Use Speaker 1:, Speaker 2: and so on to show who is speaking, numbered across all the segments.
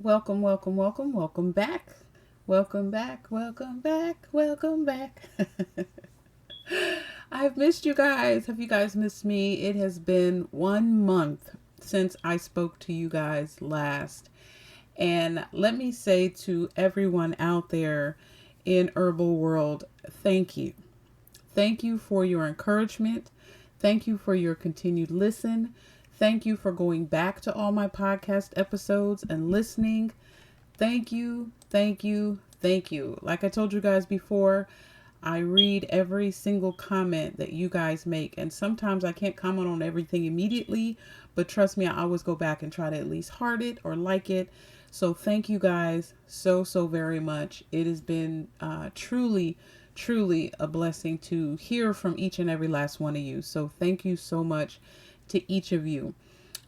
Speaker 1: Welcome, welcome, welcome, welcome back. Welcome back, welcome back, welcome back. I've missed you guys. Have you guys missed me? It has been 1 month since I spoke to you guys last. And let me say to everyone out there in Herbal World, thank you. Thank you for your encouragement. Thank you for your continued listen. Thank you for going back to all my podcast episodes and listening. Thank you, thank you, thank you. Like I told you guys before, I read every single comment that you guys make. And sometimes I can't comment on everything immediately, but trust me, I always go back and try to at least heart it or like it. So thank you guys so very much. It has been truly a blessing to hear from each and every last one of you. So thank you so much to each of you.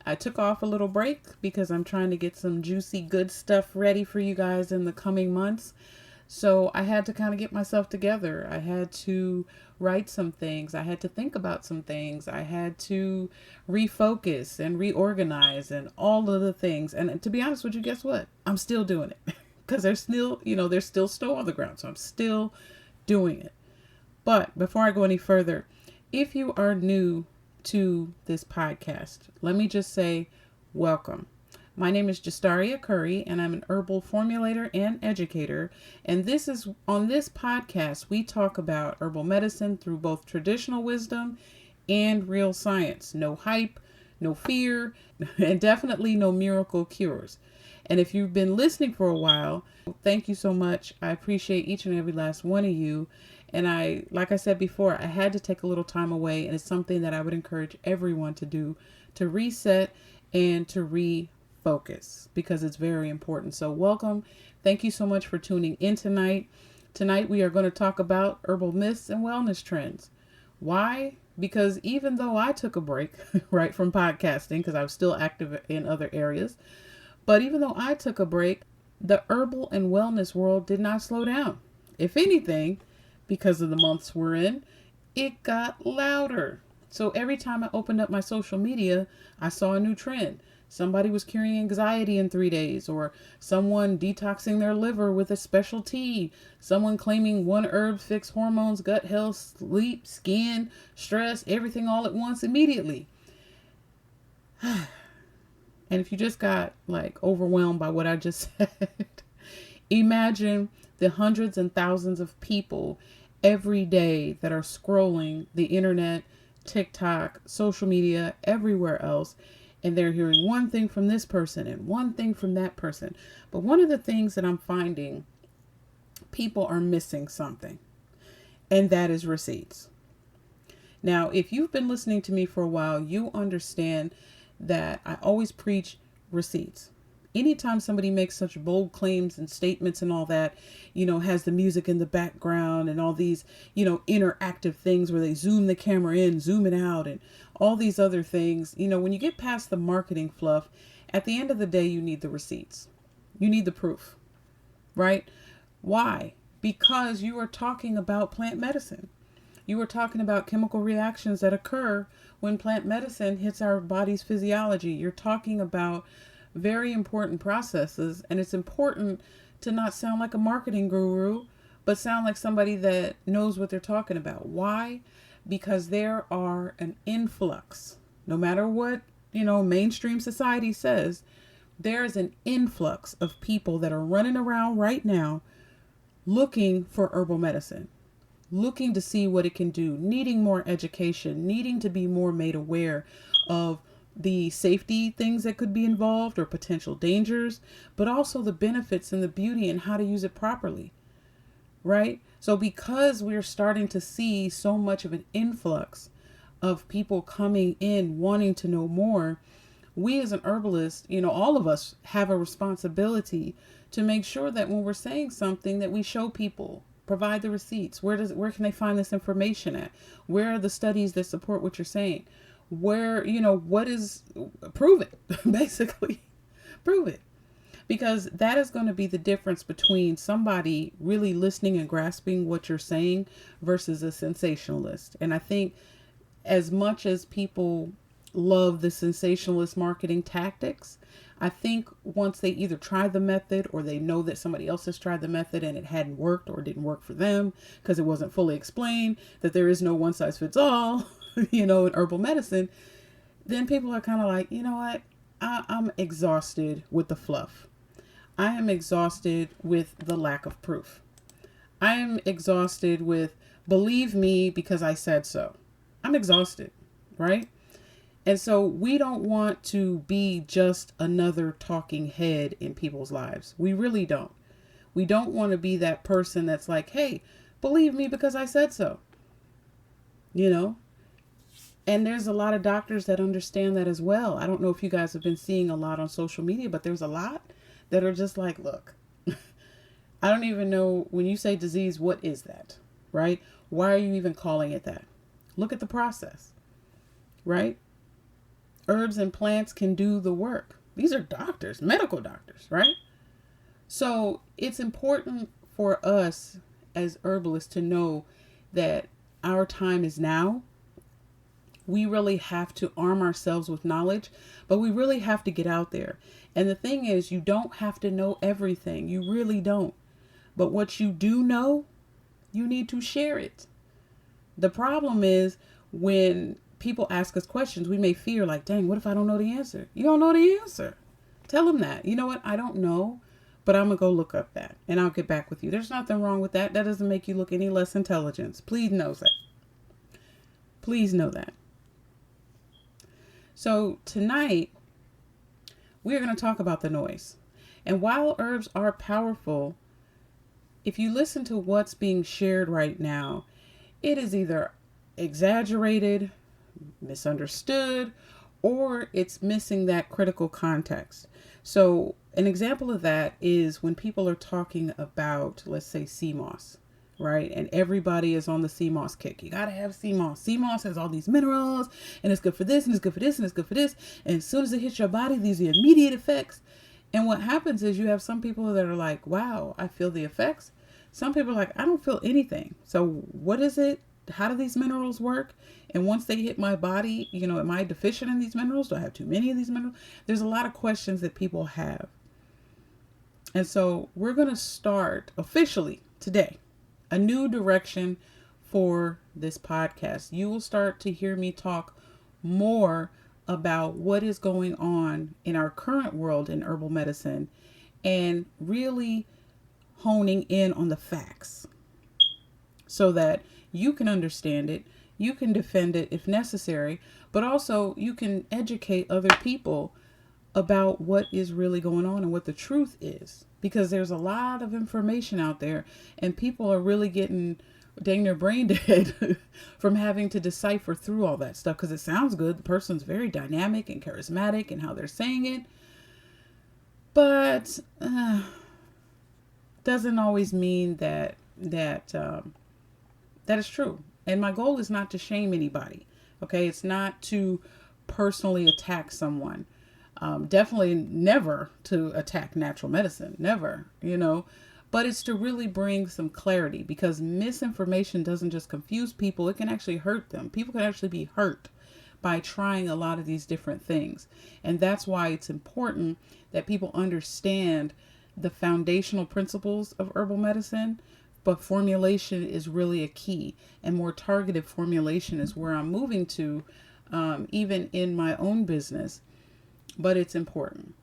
Speaker 1: I took off a little break because I'm trying to get some juicy good stuff ready for you guys in the coming months. So I had to kind of get myself together. I had to write some things. I had to think about some things. I had to refocus and reorganize and all of the things. And to be honest with you, guess what? I'm still doing it because there's still snow on the ground. So I'm still doing it. But before I go any further, if you are new to this podcast, let me just say welcome. My name is JuStarrea Curry, and I'm an herbal formulator and educator. And on this podcast, we talk about herbal medicine through both traditional wisdom and real science. No hype, no fear, and definitely no miracle cures. And if you've been listening for a while, thank you so much. I appreciate each and every last one of you. And like I said before, I had to take a little time away, and it's something that I would encourage everyone to do, to reset and to refocus, because it's very important. So welcome. Thank you so much for tuning in tonight. Tonight we are going to talk about herbal myths and wellness trends. Why? Because even though I took a break, right, from podcasting, because I was still active in other areas, but even though I took a break, the herbal and wellness world did not slow down. If anything, because of the months we're in, it got louder. So every time I opened up my social media, I saw a new trend. Somebody was curing anxiety in 3 days, or someone detoxing their liver with a special tea, someone claiming one herb fixed hormones, gut health, sleep, skin, stress, everything all at once immediately. And if you just got overwhelmed by what I just said, imagine the hundreds and thousands of people every day that are scrolling the internet, TikTok, social media, everywhere else, and they're hearing one thing from this person and one thing from that person. But one of the things that I'm finding, people are missing something, and that is receipts. Now, if you've been listening to me for a while, you understand that I always preach receipts. Anytime somebody makes such bold claims and statements and all that, has the music in the background and all these, interactive things where they zoom the camera in, zoom it out, and all these other things, when you get past the marketing fluff, at the end of the day, you need the receipts. You need the proof, right? Why? Because you are talking about plant medicine. You are talking about chemical reactions that occur when plant medicine hits our body's physiology. You're talking about very important processes, and it's important to not sound like a marketing guru, but sound like somebody that knows what they're talking about. Why? Because there are an influx, no matter what, mainstream society says, there is an influx of people that are running around right now looking for herbal medicine, looking to see what it can do, needing more education, needing to be more made aware of the safety things that could be involved or potential dangers, but also the benefits and the beauty and how to use it properly, right? So because we're starting to see so much of an influx of people coming in wanting to know more, we as an herbalist, all of us have a responsibility to make sure that when we're saying something that we show people, provide the receipts. Where can they find this information at? Where are the studies that support what you're saying? Where, prove it, basically, prove it. Because that is going to be the difference between somebody really listening and grasping what you're saying versus a sensationalist. And I think as much as people love the sensationalist marketing tactics, I think once they either try the method or they know that somebody else has tried the method and it hadn't worked or didn't work for them because it wasn't fully explained, that there is no one size fits all, in herbal medicine, then people are kind of like, you know what? I'm exhausted with the fluff. I am exhausted with the lack of proof. I am exhausted with believe me because I said so. I'm exhausted, right? And so we don't want to be just another talking head in people's lives. We really don't. We don't want to be that person that's like, hey, believe me because I said so. And there's a lot of doctors that understand that as well. I don't know if you guys have been seeing a lot on social media, but there's a lot that are just like, look, I don't even know when you say disease, what is that, right? Why are you even calling it that? Look at the process, right? Herbs and plants can do the work. These are doctors, medical doctors, right? So it's important for us as herbalists to know that our time is now. We really have to arm ourselves with knowledge, but we really have to get out there. And the thing is, you don't have to know everything. You really don't. But what you do know, you need to share it. The problem is when people ask us questions, we may fear like, dang, what if I don't know the answer? You don't know the answer. Tell them that. You know what? I don't know, but I'm going to go look up that and I'll get back with you. There's nothing wrong with that. That doesn't make you look any less intelligent. Please know that. Please know that. So tonight, we're going to talk about the noise. And while herbs are powerful, if you listen to what's being shared right now, it is either exaggerated, misunderstood, or it's missing that critical context. So an example of that is when people are talking about, let's say, sea moss, right? And everybody is on the sea moss kick. You got to have sea moss. Sea moss has all these minerals and it's good for this and it's good for this and it's good for this. And as soon as it hits your body, these are immediate effects. And what happens is you have some people that are like, wow, I feel the effects. Some people are like, I don't feel anything. So what is it? How do these minerals work? And once they hit my body, am I deficient in these minerals? Do I have too many of these minerals? There's a lot of questions that people have. And so we're going to start officially today a new direction for this podcast. You will start to hear me talk more about what is going on in our current world in herbal medicine and really honing in on the facts so that you can understand it, you can defend it if necessary, but also you can educate other people about what is really going on and what the truth is. Because there's a lot of information out there and people are really getting dang near brain dead from having to decipher through all that stuff because it sounds good. The person's very dynamic and charismatic in how they're saying it. But doesn't always mean that is true. And my goal is not to shame anybody. Okay, it's not to personally attack someone. Definitely never to attack natural medicine, never, but it's to really bring some clarity because misinformation doesn't just confuse people. It can actually hurt them. People can actually be hurt by trying a lot of these different things. And that's why it's important that people understand the foundational principles of herbal medicine, but formulation is really a key, and more targeted formulation is where I'm moving to, even in my own business. But it's important.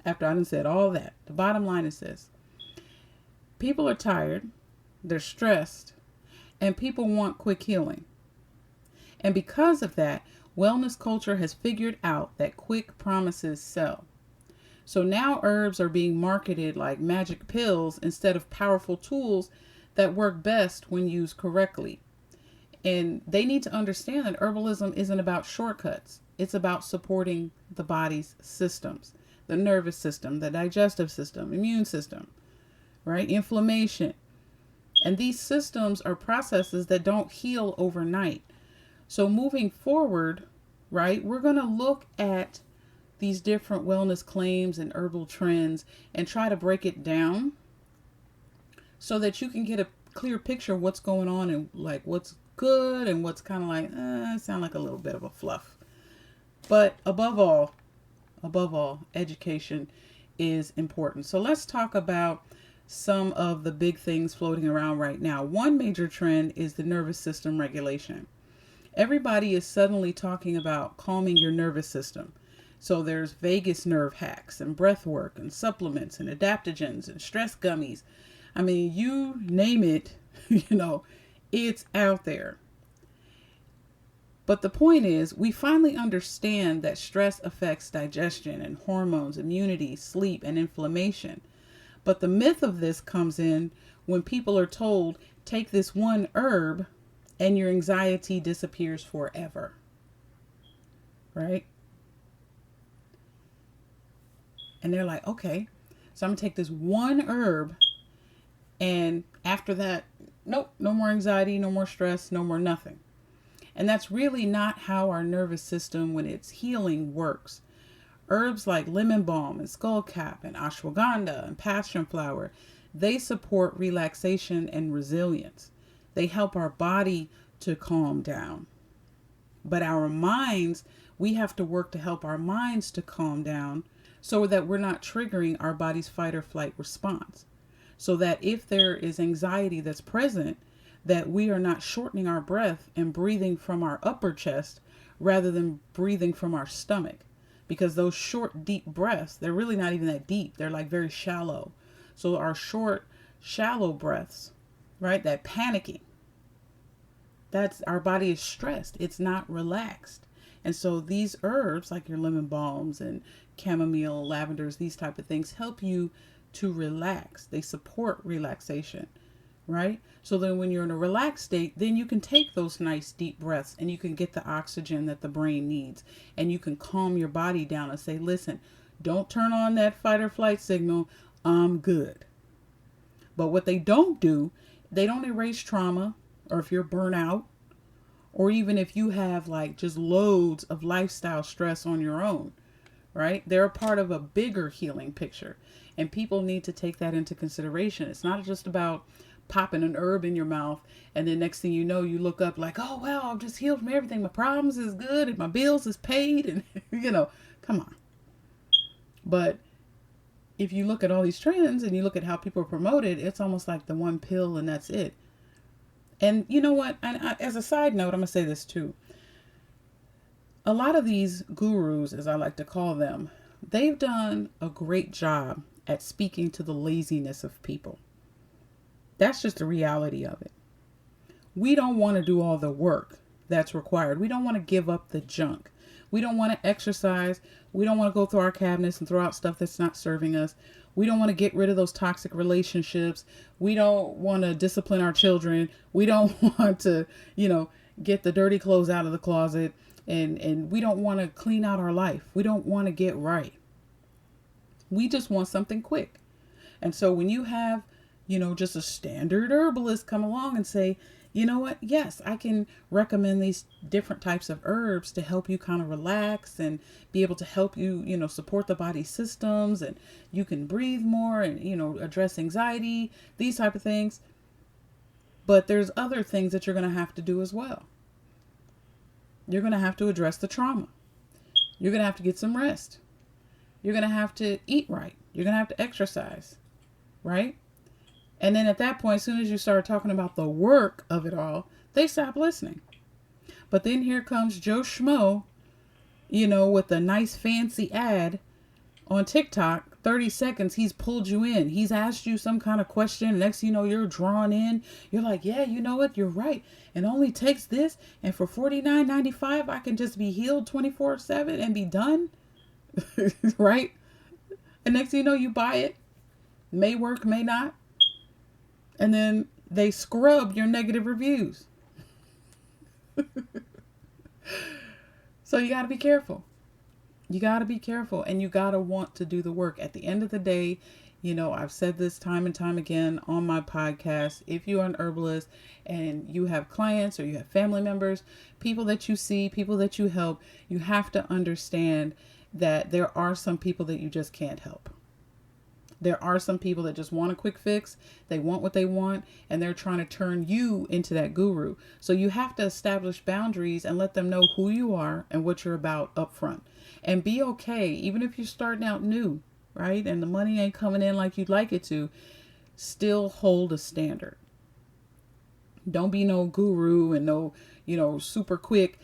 Speaker 1: After I done said all that, the bottom line is this. People are tired, they're stressed, and people want quick healing. And because of that, wellness culture has figured out that quick promises sell. So now herbs are being marketed like magic pills instead of powerful tools that work best when used correctly. And they need to understand that herbalism isn't about shortcuts. It's about supporting the body's systems, the nervous system, the digestive system, immune system, right? Inflammation. And these systems are processes that don't heal overnight. So moving forward, right, we're going to look at these different wellness claims and herbal trends and try to break it down so that you can get a clear picture of what's going on and like what's good and what's kind of like, sound like a little bit of a fluff. But above all, above all, education is important. So let's talk about some of the big things floating around right now. One major trend is the nervous system regulation. Everybody is suddenly talking about calming your nervous system. So there's vagus nerve hacks and breath work and supplements and adaptogens and stress gummies. I mean, you name it, it's out there. But the point is, we finally understand that stress affects digestion and hormones, immunity, sleep, and inflammation. But the myth of this comes in when people are told, take this one herb and your anxiety disappears forever. Right? And they're like, okay, so I'm going to take this one herb, and after that, nope, no more anxiety, no more stress, no more nothing. And that's really not how our nervous system, when it's healing, works. Herbs like lemon balm and skullcap and ashwagandha and passion flower, they support relaxation and resilience. They help our body to calm down. But our minds, we have to work to help our minds to calm down so that we're not triggering our body's fight or flight response. So that if there is anxiety that's present, that we are not shortening our breath and breathing from our upper chest rather than breathing from our stomach. Because those short, deep breaths, they're really not even that deep. They're like very shallow. So our short, shallow breaths, right? That panicking, that's our body is stressed. It's not relaxed. And so these herbs like your lemon balms and chamomile, lavenders, these type of things help you to relax. They support relaxation. Right? So then when you're in a relaxed state, then you can take those nice deep breaths and you can get the oxygen that the brain needs, and you can calm your body down and say, listen, don't turn on that fight or flight signal. I'm good. But what they don't do, they don't erase trauma, or if you're burnt out, or even if you have like just loads of lifestyle stress on your own, right? They're a part of a bigger healing picture, and people need to take that into consideration. It's not just about popping an herb in your mouth and then next thing you know, you look up like, oh well, I'm just healed from everything, my problems is good and my bills is paid, and come on. But if you look at all these trends and you look at how people are promoted, it's almost like the one pill and that's it. And you know what, as a side note, I'm gonna say this too. A lot of these gurus, as I like to call them, they've done a great job at speaking to the laziness of people. That's just the reality of it. We don't want to do all the work that's required. We don't want to give up the junk. We don't want to exercise. We don't want to go through our cabinets and throw out stuff that's not serving us. We don't want to get rid of those toxic relationships. We don't want to discipline our children. We don't want to, get the dirty clothes out of the closet. And we don't want to clean out our life. We don't want to get right. We just want something quick. And so when you have just a standard herbalist come along and say, you know what? Yes, I can recommend these different types of herbs to help you kind of relax and be able to help you, support the body systems, and you can breathe more and, address anxiety, these type of things. But there's other things that you're going to have to do as well. You're going to have to address the trauma. You're going to have to get some rest. You're going to have to eat right. You're going to have to exercise, right? And then at that point, as soon as you start talking about the work of it all, they stop listening. But then here comes Joe Schmo, with a nice fancy ad on TikTok. 30 seconds, he's pulled you in. He's asked you some kind of question. Next thing you know, you're drawn in. You're like, yeah, you know what? You're right. It only takes this. And for $49.95, I can just be healed 24/7 and be done. Right? And next thing you know, you buy it. May work, may not. And then they scrub your negative reviews. So you got to be careful. You got to be careful, and you got to want to do the work. At the end of the day, I've said this time and time again on my podcast. If you are an herbalist and you have clients or you have family members, people that you see, people that you help, you have to understand that there are some people that you just can't help. There are some people that just want a quick fix. They want what they want, and they're trying to turn you into that guru. So you have to establish boundaries and let them know who you are and what you're about up front. And be okay, even if you're starting out new, right? And the money ain't coming in like you'd like it to, still hold a standard. Don't be no guru and no, super quick,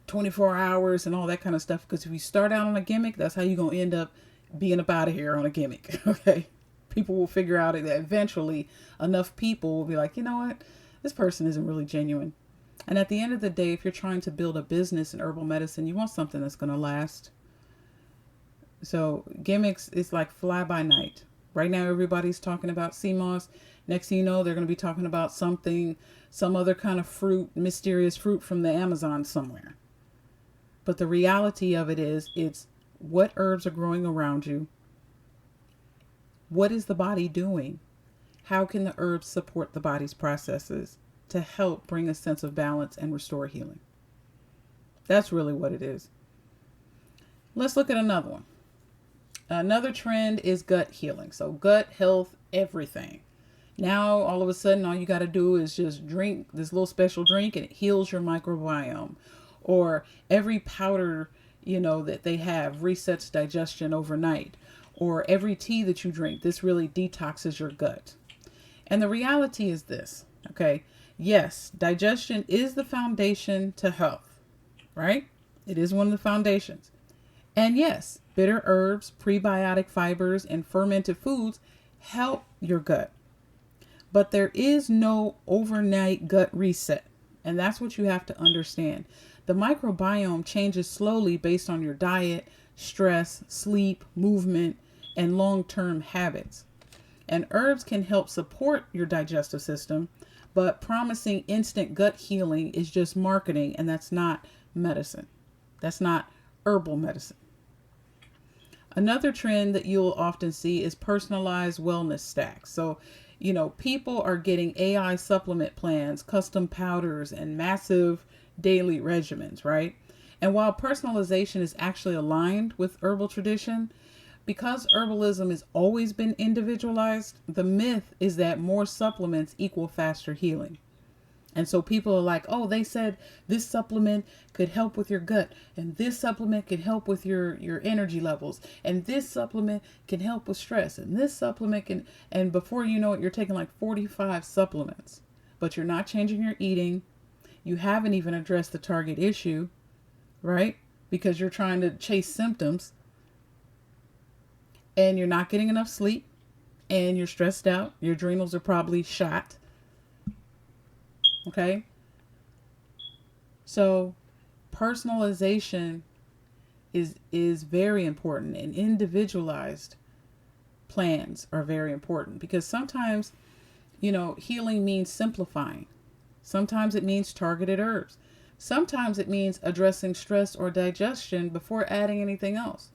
Speaker 1: 24 hours and all that kind of stuff. Because if you start out on a gimmick, that's how you're going to end up being up out of here on a gimmick. Okay. People will figure out that eventually enough people will be like, you know what? This person isn't really genuine. And at the end of the day, if you're trying to build a business in herbal medicine, you want something that's going to last. So gimmicks is like fly by night. Right now, everybody's talking about sea moss. Next thing you know, they're going to be talking about some other kind of fruit, mysterious fruit from the Amazon somewhere. But the reality of it is, it's what herbs are growing around you. What is the body doing? How can the herbs support the body's processes to help bring a sense of balance and restore healing? That's really what it is. Let's look at another one. Another trend is gut healing. So gut health, everything. Now, all of a sudden, all you got to do is just drink this little special drink and it heals your microbiome. Or every powder, that they have resets digestion overnight. Or every tea that you drink, this really detoxes your gut. And the reality is this, okay? Yes, digestion is the foundation to health, right? It is one of the foundations. And yes, bitter herbs, prebiotic fibers, and fermented foods help your gut. But there is no overnight gut reset. And that's what you have to understand. The microbiome changes slowly based on your diet, stress, sleep, movement, and long-term habits. And herbs can help support your digestive system, but promising instant gut healing is just marketing, and that's not medicine. That's not herbal medicine. Another trend that you'll often see is personalized wellness stacks. So, people are getting AI supplement plans, custom powders, and massive daily regimens, right? And while personalization is actually aligned with herbal tradition, because herbalism has always been individualized, the myth is that more supplements equal faster healing. And so people are like, oh, they said this supplement could help with your gut, and this supplement can help with your energy levels, and this supplement can help with stress, and this supplement can, and before you know it, you're taking like 45 supplements, but you're not changing your eating. You haven't even addressed the target issue, right? Because you're trying to chase symptoms, and you're not getting enough sleep, and you're stressed out. Your adrenals are probably shot. Okay. So personalization is very important, and individualized plans are very important, because sometimes, healing means simplifying. Sometimes it means targeted herbs. Sometimes it means addressing stress or digestion before adding anything else.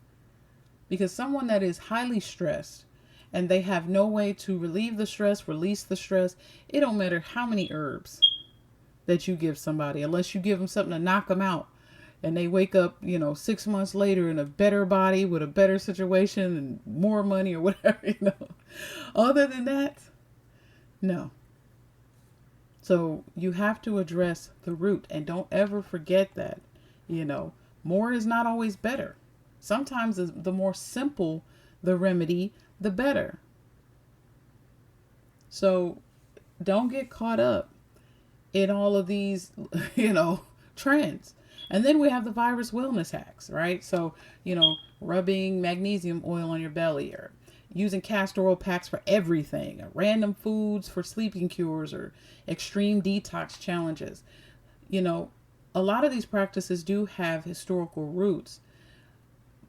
Speaker 1: Because someone that is highly stressed and they have no way to relieve the stress, release the stress, it don't matter how many herbs that you give somebody, unless you give them something to knock them out and they wake up, 6 months later in a better body with a better situation and more money or whatever, Other than that, no. So you have to address the root, and don't ever forget that, more is not always better. Sometimes the more simple the remedy, the better. So don't get caught up in all of these, trends. And then we have the virus wellness hacks, right? So, rubbing magnesium oil on your belly, or using castor oil packs for everything, or random foods for sleeping cures, or extreme detox challenges. A lot of these practices do have historical roots.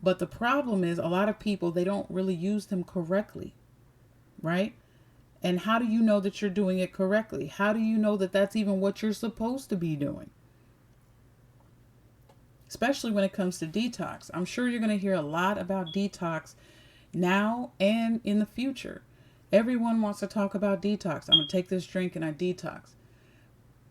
Speaker 1: But the problem is, a lot of people, they don't really use them correctly, right? And how do you know that you're doing it correctly? How do you know that that's even what you're supposed to be doing? Especially when it comes to detox. I'm sure you're going to hear a lot about detox now and in the future. Everyone wants to talk about detox. I'm going to take this drink and I detox.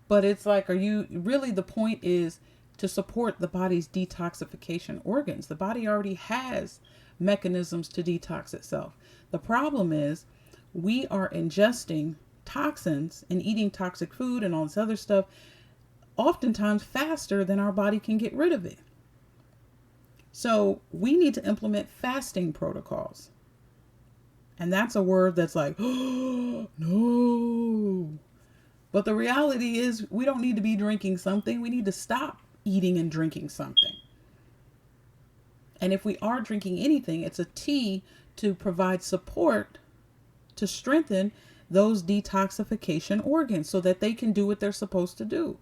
Speaker 1: But it's like, the point is to support the body's detoxification organs. The body already has mechanisms to detox itself. The problem is we are ingesting toxins and eating toxic food and all this other stuff oftentimes faster than our body can get rid of it. So we need to implement fasting protocols. And that's a word that's like, oh, no. But the reality is, we don't need to be drinking something. We need to stop eating and drinking something. And if we are drinking anything, it's a tea to provide support to strengthen those detoxification organs so that they can do what they're supposed to do.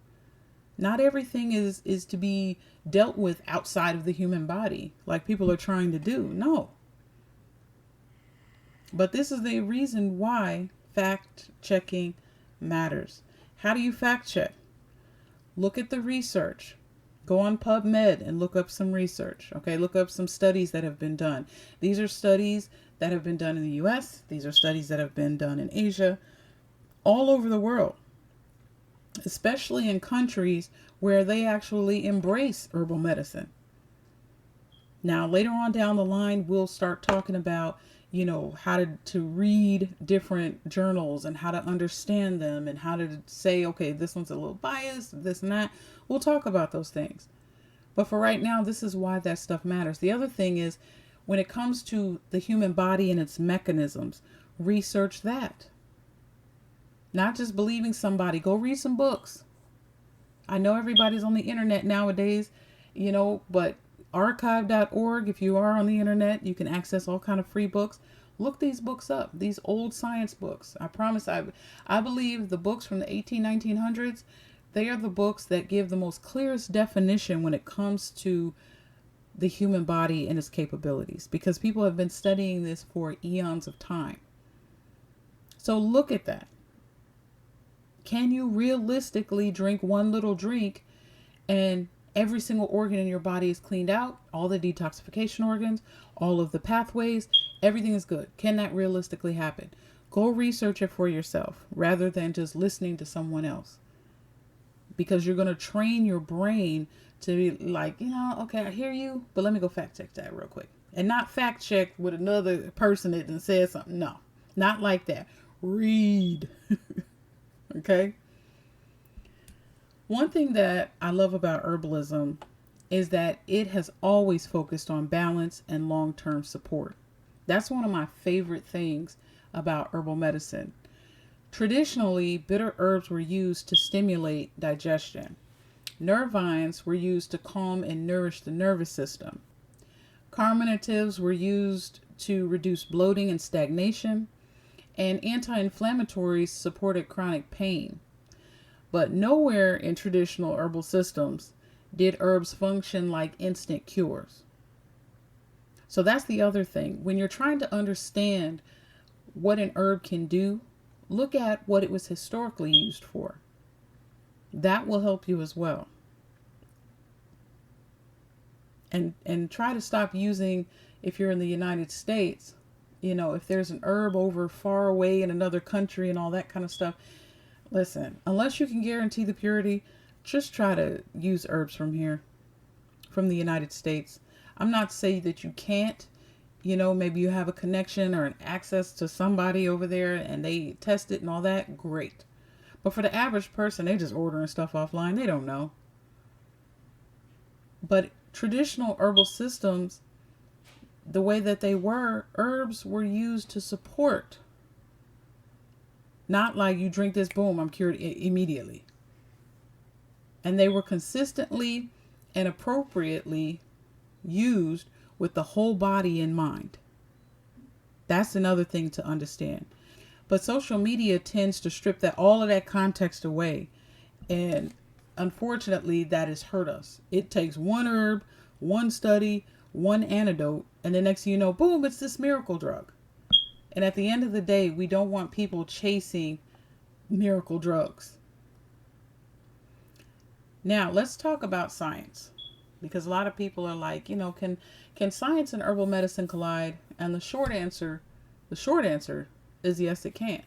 Speaker 1: Not everything is to be dealt with outside of the human body like people are trying to do. No. But this is the reason why fact checking matters. How do you fact check? Look at the research. Go on PubMed and look up some research. Okay, look up some studies that have been done. These are studies that have been done in the US. These are studies that have been done in Asia, all over the world, especially in countries where they actually embrace herbal medicine. Now, later on down the line, we'll start talking about, how to read different journals and how to understand them and how to say, okay, this one's a little biased, this and that. We'll talk about those things. But for right now, this is why that stuff matters. The other thing is, when it comes to the human body and its mechanisms, research that. Not just believing somebody. Go read some books. I know everybody's on the internet nowadays, but archive.org, if you are on the internet, you can access all kind of free books. Look these books up, these old science books. I promise, I believe the books from the 1900s, they are the books that give the most clearest definition when it comes to the human body and its capabilities, because people have been studying this for eons of time. So look at that. Can you realistically drink one little drink and every single organ in your body is cleaned out? All the detoxification organs, all of the pathways, everything is good. Can that realistically happen? Go research it for yourself rather than just listening to someone else. Because you're going to train your brain to be like, okay, I hear you, but let me go fact check that real quick. And not fact check with another person that done said something. No, not like that. Read. Okay? One thing that I love about herbalism is that it has always focused on balance and long-term support. That's one of my favorite things about herbal medicine. Traditionally, bitter herbs were used to stimulate digestion. Nervines were used to calm and nourish the nervous system. Carminatives were used to reduce bloating and stagnation. And anti-inflammatories supported chronic pain. But nowhere in traditional herbal systems did herbs function like instant cures. So that's the other thing. When you're trying to understand what an herb can do, look at what it was historically used for. That will help you as well. And try to stop using, if you're in the United States, if there's an herb over far away in another country and all that kind of stuff, listen, unless you can guarantee the purity, just try to use herbs from here, from the United States. I'm not saying that you can't, maybe you have a connection or an access to somebody over there and they test it and all that, great. But for the average person, they just ordering stuff offline. They don't know. But traditional herbal systems, the way that they were, herbs were used to support. Not like you drink this, boom, I'm cured immediately. And they were consistently and appropriately used with the whole body in mind. That's another thing to understand. But social media tends to strip all of that context away. And unfortunately, that has hurt us. It takes one herb, one study, one antidote, and the next thing you know, boom, it's this miracle drug. And at the end of the day, we don't want people chasing miracle drugs. Now, let's talk about science. Because a lot of people are like, can science and herbal medicine collide? And the short answer is yes, it can.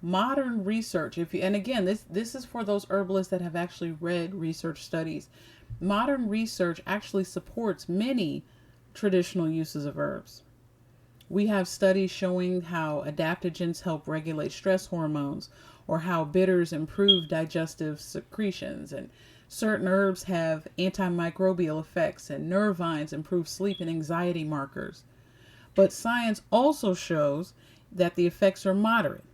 Speaker 1: Modern research, and again, this is for those herbalists that have actually read research studies. Modern research actually supports many traditional uses of herbs. We have studies showing how adaptogens help regulate stress hormones, or how bitters improve digestive secretions, and Certain herbs have antimicrobial effects, and nerve vines improve sleep and anxiety markers. But science also shows that the effects are moderate.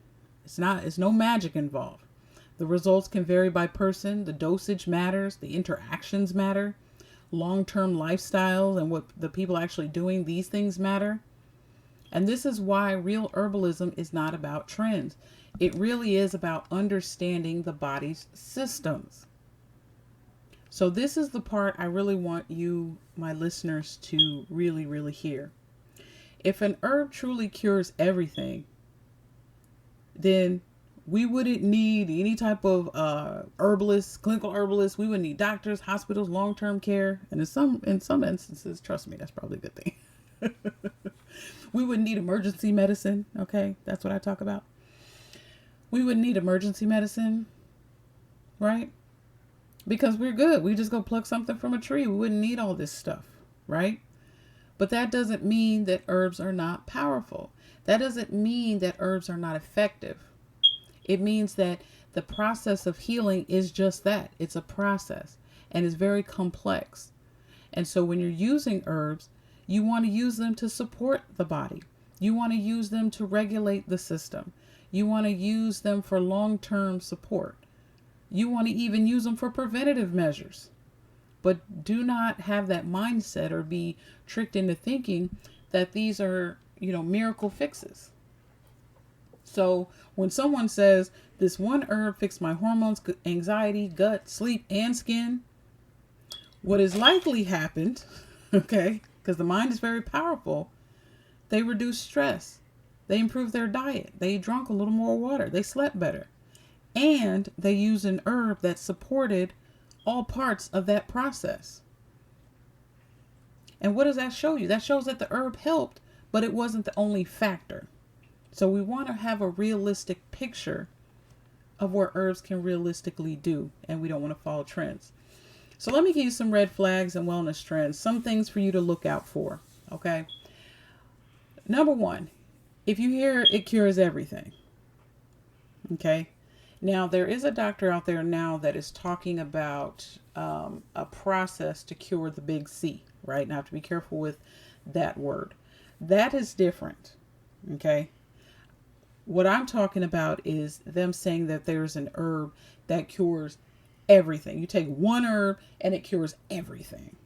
Speaker 1: It's no magic involved. The results can vary by person, the dosage matters, the interactions matter, long-term lifestyles and what the people actually doing these things matter. And this is why real herbalism is not about trends. It really is about understanding the body's systems. So this is the part I really want you, my listeners, to really, really hear. If an herb truly cures everything, then we wouldn't need any type of herbalists, clinical herbalists. We wouldn't need doctors, hospitals, long-term care. And in some instances, trust me, that's probably a good thing. We wouldn't need emergency medicine. Okay, that's what I talk about. We wouldn't need emergency medicine, right? Because we're good. We just go pluck something from a tree. We wouldn't need all this stuff, right? But that doesn't mean that herbs are not powerful. That doesn't mean that herbs are not effective. It means that the process of healing is just that. It's a process and it's very complex. And so when you're using herbs, you want to use them to support the body. You want to use them to regulate the system. You want to use them for long-term support. You want to even use them for preventative measures. But do not have that mindset or be tricked into thinking that these are, miracle fixes. So when someone says this one herb fixed my hormones, anxiety, gut, sleep, and skin, what has likely happened, okay, because the mind is very powerful, they reduced stress. They improved their diet. They drank a little more water. They slept better. And they used an herb that supported all parts of that process. And what does that show you? That shows that the herb helped, but it wasn't the only factor. So we want to have a realistic picture of what herbs can realistically do, and we don't want to follow trends. So let me give you some red flags and wellness trends, some things for you to look out for, okay? Number one, if you hear it cures everything, okay? Now, there is a doctor out there now that is talking about a process to cure the big C, right? And I have to be careful with that word. That is different, okay? What I'm talking about is them saying that there's an herb that cures everything. You take one herb and it cures everything,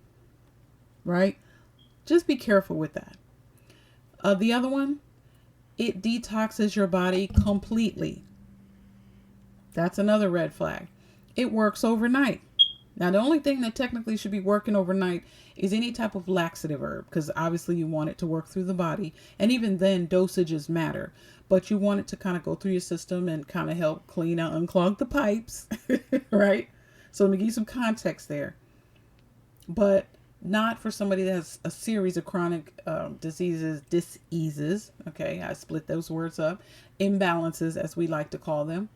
Speaker 1: right? Just be careful with that. The other one, it detoxes your body completely. That's another red flag. It works overnight. Now, the only thing that technically should be working overnight is any type of laxative herb, because obviously you want it to work through the body. And even then, dosages matter. But you want it to kind of go through your system and kind of help clean out, unclog the pipes, right? So let me give you some context there. But not for somebody that has a series of chronic diseases. Okay, I split those words up. Imbalances, as we like to call them.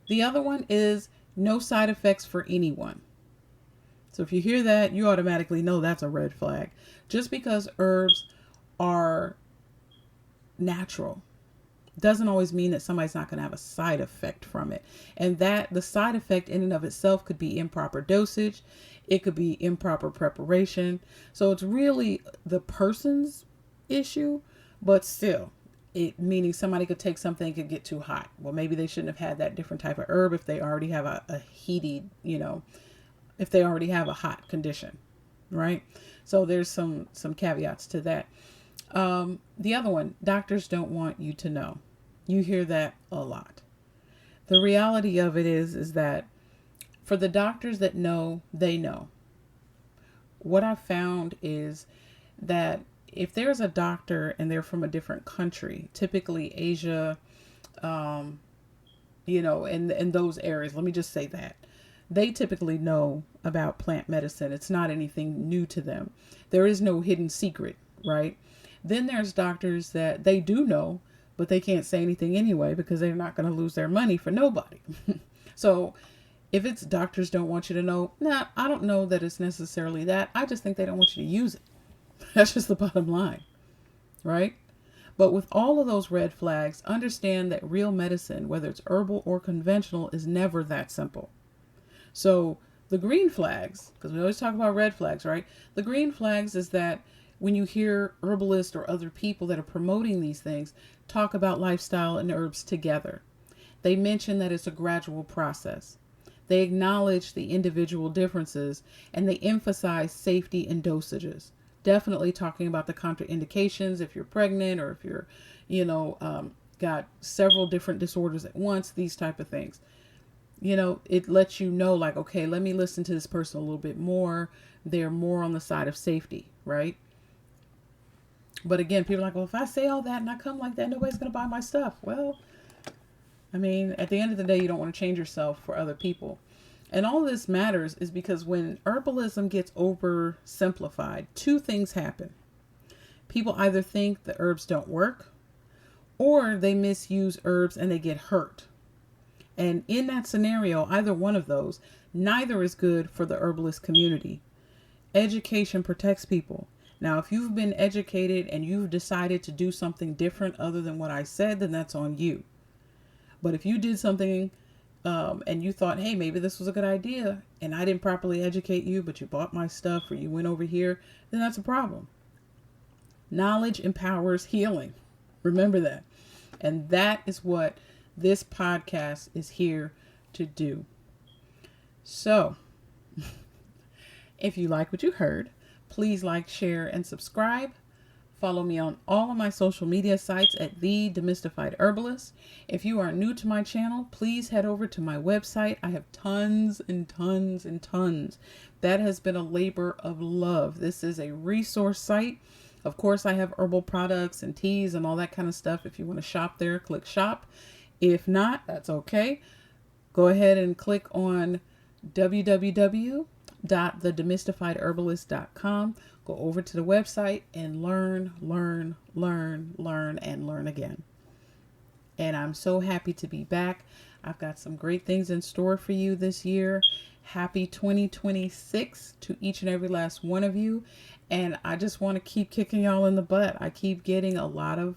Speaker 1: The other one is no side effects for anyone. So if you hear that, you automatically know that's a red flag. Just because herbs are natural doesn't always mean that somebody's not going to have a side effect from it. And that the side effect in and of itself could be improper dosage. It could be improper preparation. So it's really the person's issue, but still, it meaning somebody could take something and could get too hot. Well, maybe they shouldn't have had that different type of herb if they already have a heated, if they already have a hot condition, right? So there's some caveats to that. The other one, doctors don't want you to know. You hear that a lot. The reality of it is that for the doctors that know, they know. What I've found is that if there's a doctor and they're from a different country, typically Asia, in those areas, let me just say that, they typically know about plant medicine. It's not anything new to them. There is no hidden secret, right? Then there's doctors that they do know, but they can't say anything anyway because they're not going to lose their money for nobody. So if it's doctors don't want you to know, I don't know that it's necessarily that. I just think they don't want you to use it. That's just the bottom line, right? But with all of those red flags, understand that real medicine, whether it's herbal or conventional, is never that simple. So the green flags, because we always talk about red flags, right? The green flags is that when you hear herbalists or other people that are promoting these things talk about lifestyle and herbs together, they mention that it's a gradual process. They acknowledge the individual differences and they emphasize safety and dosages. Definitely talking about the contraindications if you're pregnant or if you're, got several different disorders at once, these type of things. It lets you know, like, okay, let me listen to this person a little bit more. They're more on the side of safety, right? But again, people are like, well, if I say all that and I come like that, nobody's going to buy my stuff. Well, I mean, at the end of the day, you don't want to change yourself for other people. And all this matters is because when herbalism gets oversimplified, two things happen. People either think the herbs don't work or they misuse herbs and they get hurt. And in that scenario, either one of those, neither is good for the herbalist community. Education protects people. Now, if you've been educated and you've decided to do something different other than what I said, then that's on you. But if you did something and you thought, hey, maybe this was a good idea and I didn't properly educate you, but you bought my stuff or you went over here, then that's a problem. Knowledge empowers healing. Remember that. And that is what this podcast is here to do. So, if you like what you heard, please like, share, and subscribe. Follow me on all of my social media sites at The Demystified Herbalist. If you are new to my channel, please head over to my website. I have tons and tons and tons. That has been a labor of love. This is a resource site. Of course, I have herbal products and teas and all that kind of stuff. If you want to shop there, click shop. If not, that's okay. Go ahead and click on www.thedemystifiedherbalist.com. Go over to the website and learn, and learn again. And I'm so happy to be back. I've got some great things in store for you this year. Happy 2026 to each and every last one of you. And I just want to keep kicking y'all in the butt. I keep getting a lot of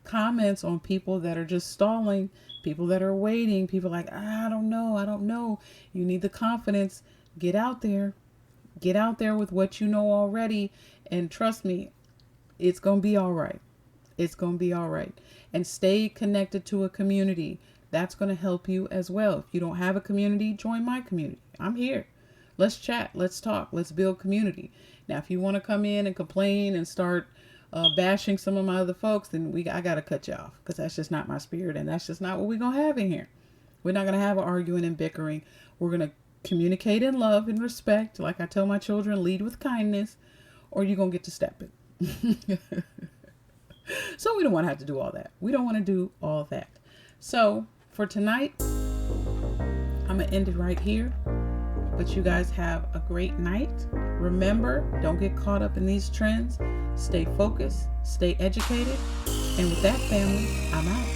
Speaker 1: comments on people that are just stalling, people that are waiting, people like, I don't know. You need the confidence. Get out there with what you know already. And trust me, it's going to be all right. It's going to be all right. And stay connected to a community. That's going to help you as well. If you don't have a community, join my community. I'm here. Let's chat. Let's talk. Let's build community. Now, if you want to come in and complain and start bashing some of my other folks, then I got to cut you off, because that's just not my spirit. And that's just not what we're going to have in here. We're not going to have arguing and bickering. We're going to communicate in love and respect. Like I tell my children, lead with kindness, or you're going to get to stepping. So we don't want to have to do all that. We don't want to do all that. So for tonight, I'm going to end it right here. But you guys have a great night. Remember, don't get caught up in these trends. Stay focused, stay educated. And with that, family, I'm out.